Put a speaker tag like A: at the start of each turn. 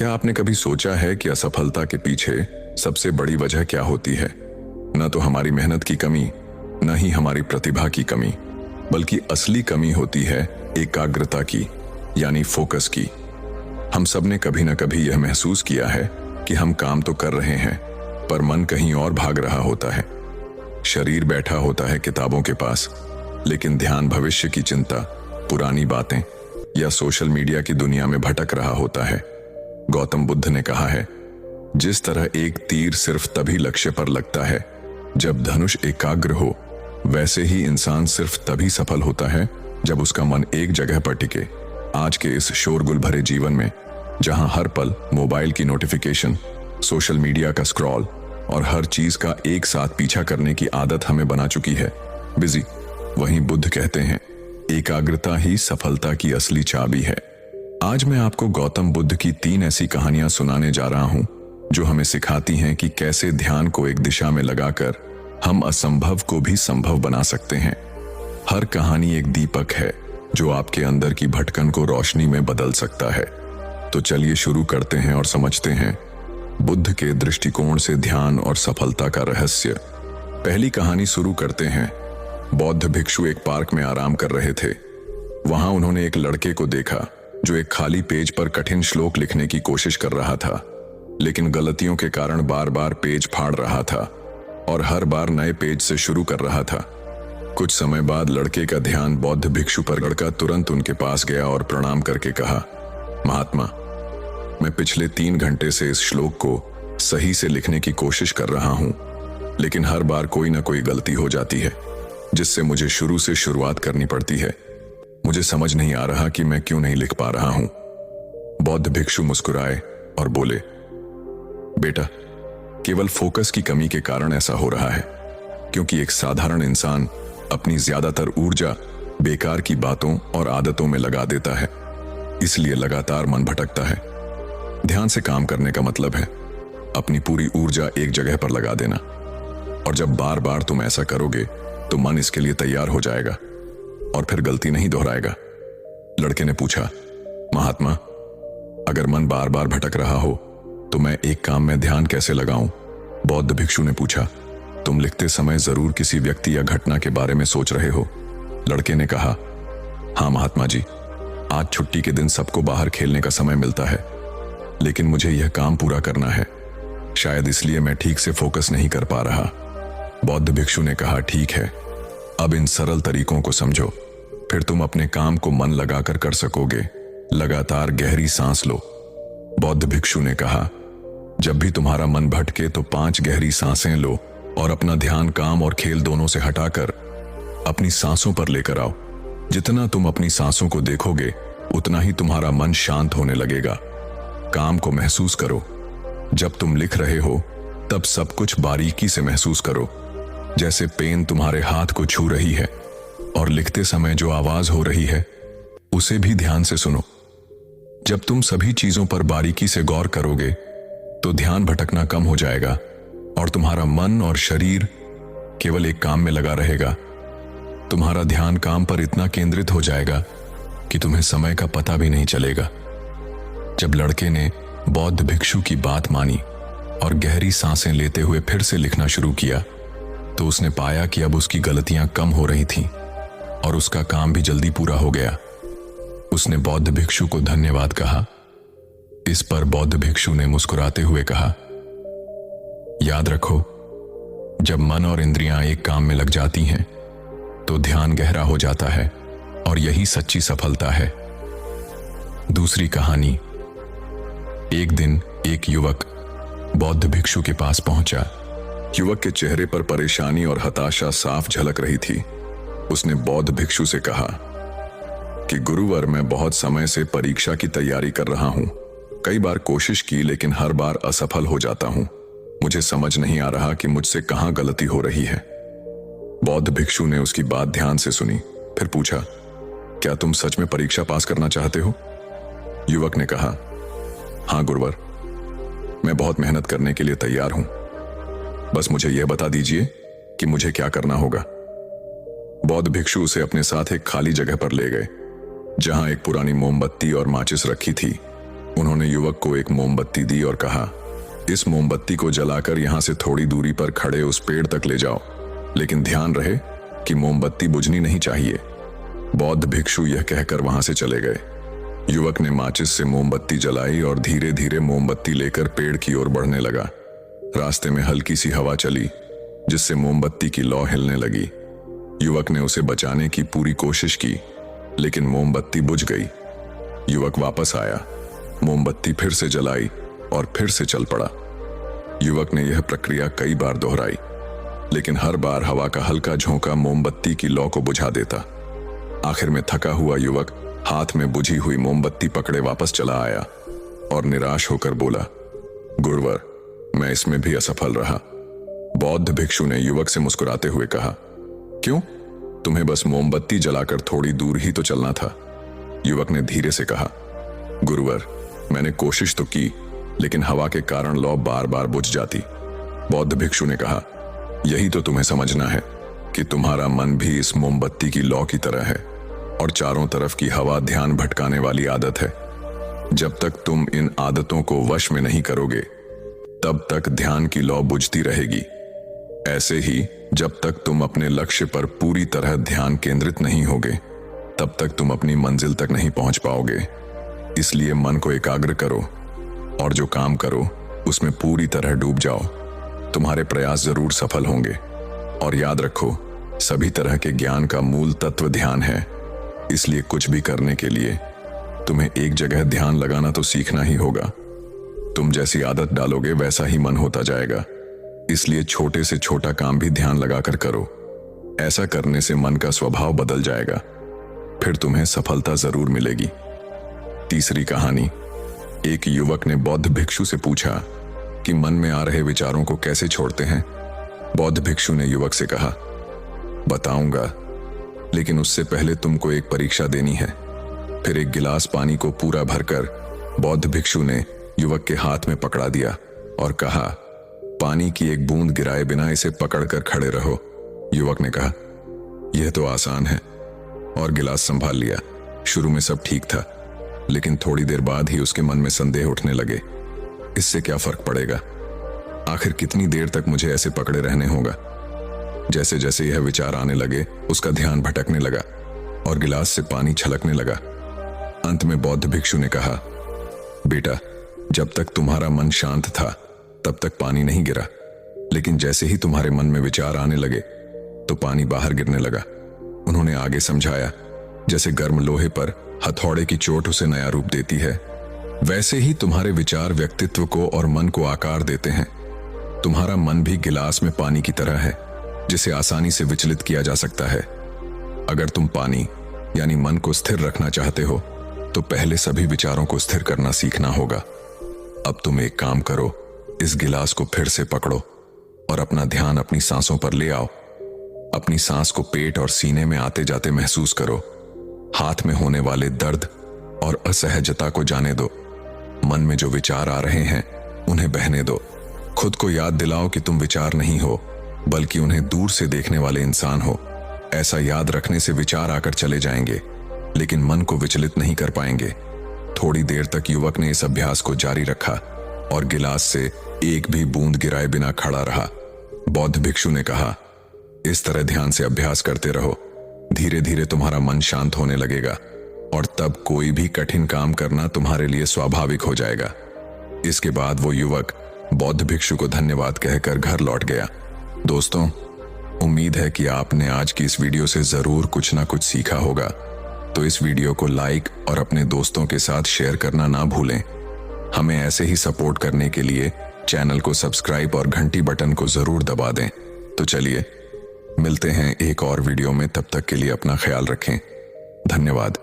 A: क्या आपने कभी सोचा है कि असफलता के पीछे सबसे बड़ी वजह क्या होती है? न तो हमारी मेहनत की कमी, न ही हमारी प्रतिभा की कमी, बल्कि असली कमी होती है एकाग्रता की, यानी फोकस की। हम सब ने कभी न कभी यह महसूस किया है कि हम काम तो कर रहे हैं, पर मन कहीं और भाग रहा होता है। शरीर बैठा होता है किताबों के पास, लेकिन ध्यान भविष्य की चिंता, पुरानी बातें या सोशल मीडिया की दुनिया में भटक रहा होता है। गौतम बुद्ध ने कहा है, जिस तरह एक तीर सिर्फ तभी लक्ष्य पर लगता है जब धनुष एकाग्र हो, वैसे ही इंसान सिर्फ तभी सफल होता है जब उसका मन एक जगह पर टिके। आज के इस शोरगुल भरे जीवन में, जहां हर पल मोबाइल की नोटिफिकेशन, सोशल मीडिया का स्क्रॉल और हर चीज का एक साथ पीछा करने की आदत हमें बना चुकी है बिजी, वहीं बुद्ध कहते हैं, एकाग्रता ही सफलता की असली चाबी है। आज मैं आपको गौतम बुद्ध की 3 ऐसी कहानियां सुनाने जा रहा हूं जो हमें सिखाती हैं कि कैसे ध्यान को एक दिशा में लगाकर हम असंभव को भी संभव बना सकते हैं। हर कहानी एक दीपक है जो आपके अंदर की भटकन को रोशनी में बदल सकता है। तो चलिए शुरू करते हैं और समझते हैं बुद्ध के दृष्टिकोण से ध्यान और सफलता का रहस्य। पहली कहानी शुरू करते हैं। बौद्ध भिक्षु एक पार्क में आराम कर रहे थे। वहां उन्होंने एक लड़के को देखा जो एक खाली पेज पर कठिन श्लोक लिखने की कोशिश कर रहा था, लेकिन गलतियों के कारण बार बार पेज फाड़ रहा था और हर बार नए पेज से शुरू कर रहा था। कुछ समय बाद लड़के का ध्यान बौद्ध भिक्षु पर गड़का। तुरंत उनके पास गया और प्रणाम करके कहा, महात्मा, मैं पिछले 3 घंटे से इस श्लोक को सही से लिखने की कोशिश कर रहा हूं, लेकिन हर बार कोई ना कोई गलती हो जाती है, जिससे मुझे शुरू से शुरुआत करनी पड़ती है। मुझे समझ नहीं आ रहा कि मैं क्यों नहीं लिख पा रहा हूं। बौद्ध भिक्षु मुस्कुराए और बोले, बेटा, केवल फोकस की कमी के कारण ऐसा हो रहा है, क्योंकि एक साधारण इंसान अपनी ज्यादातर ऊर्जा बेकार की बातों और आदतों में लगा देता है, इसलिए लगातार मन भटकता है। ध्यान से काम करने का मतलब है अपनी पूरी ऊर्जा एक जगह पर लगा देना, और जब बार बार तुम ऐसा करोगे तो मन इसके लिए तैयार हो जाएगा और फिर गलती नहीं दोहराएगा। लड़के ने पूछा, महात्मा, अगर मन बार बार भटक रहा हो तो मैं एक काम में ध्यान कैसे लगाऊं? बौद्ध भिक्षु ने पूछा, तुम लिखते समय जरूर किसी व्यक्ति या घटना के बारे में सोच रहे हो। लड़के ने कहा, हाँ महात्मा जी, आज छुट्टी के दिन सबको बाहर खेलने का समय मिलता है, लेकिन मुझे यह काम पूरा करना है, शायद इसलिए मैं ठीक से फोकस नहीं कर पा रहा। बौद्ध भिक्षु ने कहा, ठीक है, अब इन सरल तरीकों को समझो, फिर तुम अपने काम को मन लगाकर कर सकोगे। लगातार गहरी सांस लो। बौद्ध भिक्षु ने कहा, जब भी तुम्हारा मन भटके तो 5 गहरी सांसें लो और अपना ध्यान काम और खेल दोनों से हटाकर अपनी सांसों पर लेकर आओ। जितना तुम अपनी सांसों को देखोगे, उतना ही तुम्हारा मन शांत होने लगेगा। काम को महसूस करो। जब तुम लिख रहे हो तब सब कुछ बारीकी से महसूस करो, जैसे पेन तुम्हारे हाथ को छू रही है, और लिखते समय जो आवाज हो रही है उसे भी ध्यान से सुनो। जब तुम सभी चीजों पर बारीकी से गौर करोगे तो ध्यान भटकना कम हो जाएगा और तुम्हारा मन और शरीर केवल एक काम में लगा रहेगा। तुम्हारा ध्यान काम पर इतना केंद्रित हो जाएगा कि तुम्हें समय का पता भी नहीं चलेगा। जब लड़के ने बौद्ध भिक्षु की बात मानी और गहरी सांसें लेते हुए फिर से लिखना शुरू किया, तो उसने पाया कि अब उसकी गलतियां कम हो रही थीं और उसका काम भी जल्दी पूरा हो गया। उसने बौद्ध भिक्षु को धन्यवाद कहा। इस पर बौद्ध भिक्षु ने मुस्कुराते हुए कहा, याद रखो, जब मन और इंद्रियां एक काम में लग जाती हैं तो ध्यान गहरा हो जाता है, और यही सच्ची सफलता है। दूसरी कहानी। एक दिन एक युवक बौद्ध भिक्षु के पास पहुंचा। युवक के चेहरे पर परेशानी और हताशा साफ झलक रही थी। उसने बौद्ध भिक्षु से कहा कि गुरुवर, मैं बहुत समय से परीक्षा की तैयारी कर रहा हूं। कई बार कोशिश की, लेकिन हर बार असफल हो जाता हूं। मुझे समझ नहीं आ रहा कि मुझसे कहां गलती हो रही है। बौद्ध भिक्षु ने उसकी बात ध्यान से सुनी, फिर पूछा, क्या तुम सच में परीक्षा पास करना चाहते हो? युवक ने कहा, हाँ गुरुवर, मैं बहुत मेहनत करने के लिए तैयार हूं। बस मुझे यह बता दीजिए कि मुझे क्या करना होगा। बौद्ध भिक्षु उसे अपने साथ एक खाली जगह पर ले गए, जहां एक पुरानी मोमबत्ती और माचिस रखी थी। उन्होंने युवक को एक मोमबत्ती दी और कहा, इस मोमबत्ती को जलाकर यहां से थोड़ी दूरी पर खड़े उस पेड़ तक ले जाओ, लेकिन ध्यान रहे कि मोमबत्ती बुझनी नहीं चाहिए। बौद्ध भिक्षु यह कहकर वहां से चले गए। युवक ने माचिस से मोमबत्ती जलाई और धीरे धीरे मोमबत्ती लेकर पेड़ की ओर बढ़ने लगा। रास्ते में हल्की सी हवा चली जिससे मोमबत्ती की लौ हिलने लगी। युवक ने उसे बचाने की पूरी कोशिश की, लेकिन मोमबत्ती बुझ गई। युवक वापस आया, मोमबत्ती फिर से जलाई और फिर से चल पड़ा। युवक ने यह प्रक्रिया कई बार दोहराई, लेकिन हर बार हवा का हल्का झोंका मोमबत्ती की लौ को बुझा देता। आखिर में थका हुआ युवक हाथ में बुझी हुई मोमबत्ती पकड़े वापस चला आया और निराश होकर बोला, गुरुवर, मैं इसमें भी असफल रहा। बौद्ध भिक्षु ने युवक से मुस्कुराते हुए कहा, क्यों? तुम्हें बस मोमबत्ती जलाकर थोड़ी दूर ही तो चलना था। युवक ने धीरे से कहा, गुरुवर, मैंने कोशिश तो की, लेकिन हवा के कारण लौ बार बार बुझ जाती। बौद्ध भिक्षु ने कहा, यही तो तुम्हें समझना है कि तुम्हारा मन भी इस मोमबत्ती की लौ की तरह है और चारों तरफ की हवा ध्यान भटकाने वाली आदत है। जब तक तुम इन आदतों को वश में नहीं करोगे, तब तक ध्यान की लौ बुझती रहेगी। ऐसे ही जब तक तुम अपने लक्ष्य पर पूरी तरह ध्यान केंद्रित नहीं होगे, तब तक तुम अपनी मंजिल तक नहीं पहुंच पाओगे। इसलिए मन को एकाग्र करो और जो काम करो उसमें पूरी तरह डूब जाओ। तुम्हारे प्रयास जरूर सफल होंगे। और याद रखो, सभी तरह के ज्ञान का मूल तत्व ध्यान है। इसलिए कुछ भी करने के लिए तुम्हें एक जगह ध्यान लगाना तो सीखना ही होगा। तुम जैसी आदत डालोगे वैसा ही मन होता जाएगा। इसलिए छोटे से छोटा काम भी ध्यान लगाकर करो। ऐसा करने से मन का स्वभाव बदल जाएगा, फिर तुम्हें सफलता जरूर मिलेगी। तीसरी कहानी। एक युवक ने बौद्ध भिक्षु से पूछा कि मन में आ रहे विचारों को कैसे छोड़ते हैं। बौद्ध भिक्षु ने युवक से कहा, बताऊंगा, लेकिन उससे पहले तुमको एक परीक्षा देनी है। फिर एक गिलास पानी को पूरा भरकर बौद्ध भिक्षु ने युवक के हाथ में पकड़ा दिया और कहा, पानी की एक बूंद गिराए बिना इसे पकड़कर खड़े रहो। युवक ने कहा, यह तो आसान है, और गिलास संभाल लिया। शुरू में सब ठीक था, लेकिन थोड़ी देर बाद ही उसके मन में संदेह उठने लगे। इससे क्या फर्क पड़ेगा? आखिर कितनी देर तक मुझे ऐसे पकड़े रहने होगा? जैसे जैसे यह विचार आने लगे, उसका ध्यान भटकने लगा और गिलास से पानी छलकने लगा। अंत में बौद्ध भिक्षु ने कहा, बेटा, जब तक तुम्हारा मन शांत था तब तक पानी नहीं गिरा, लेकिन जैसे ही तुम्हारे मन में विचार आने लगे तो पानी बाहर गिरने लगा। उन्होंने आगे समझाया, जैसे गर्म लोहे पर हथौड़े की चोट उसे नया रूप देती है, वैसे ही तुम्हारे विचार व्यक्तित्व को और मन को आकार देते हैं। तुम्हारा मन भी गिलास में पानी की तरह है, जिसे आसानी से विचलित किया जा सकता है। अगर तुम पानी यानी मन को स्थिर रखना चाहते हो, तो पहले सभी विचारों को स्थिर करना सीखना होगा। अब तुम एक काम करो, इस गिलास को फिर से पकड़ो और अपना ध्यान अपनी सांसों पर ले आओ। अपनी सांस को पेट और सीने में आते जाते महसूस करो। हाथ में होने वाले दर्द और असहजता को जाने दो। मन में जो विचार आ रहे हैं उन्हें बहने दो। खुद को याद दिलाओ कि तुम विचार नहीं हो, बल्कि उन्हें दूर से देखने वाले इंसान हो। ऐसा याद रखने से विचार आकर चले जाएंगे, लेकिन मन को विचलित नहीं कर पाएंगे। थोड़ी देर तक युवक ने इस अभ्यास को जारी रखा और गिलास से एक भी बूंद गिराए बिना खड़ा रहा। बौद्ध भिक्षु ने कहा, इस तरह ध्यान से अभ्यास करते रहो। धीरे धीरे तुम्हारा मन शांत होने लगेगा और तब कोई भी कठिन काम करना तुम्हारे लिए स्वाभाविक हो जाएगा। इसके बाद वो युवक बौद्ध भिक्षु को धन्यवाद कहकर घर लौट गया। दोस्तों, उम्मीद है कि आपने आज की इस वीडियो से जरूर कुछ ना कुछ सीखा होगा। तो इस वीडियो को लाइक और अपने दोस्तों के साथ शेयर करना ना भूलें। हमें ऐसे ही सपोर्ट करने के लिए चैनल को सब्सक्राइब और घंटी बटन को जरूर दबा दें। तो चलिए मिलते हैं एक और वीडियो में, तब तक के लिए अपना ख्याल रखें। धन्यवाद।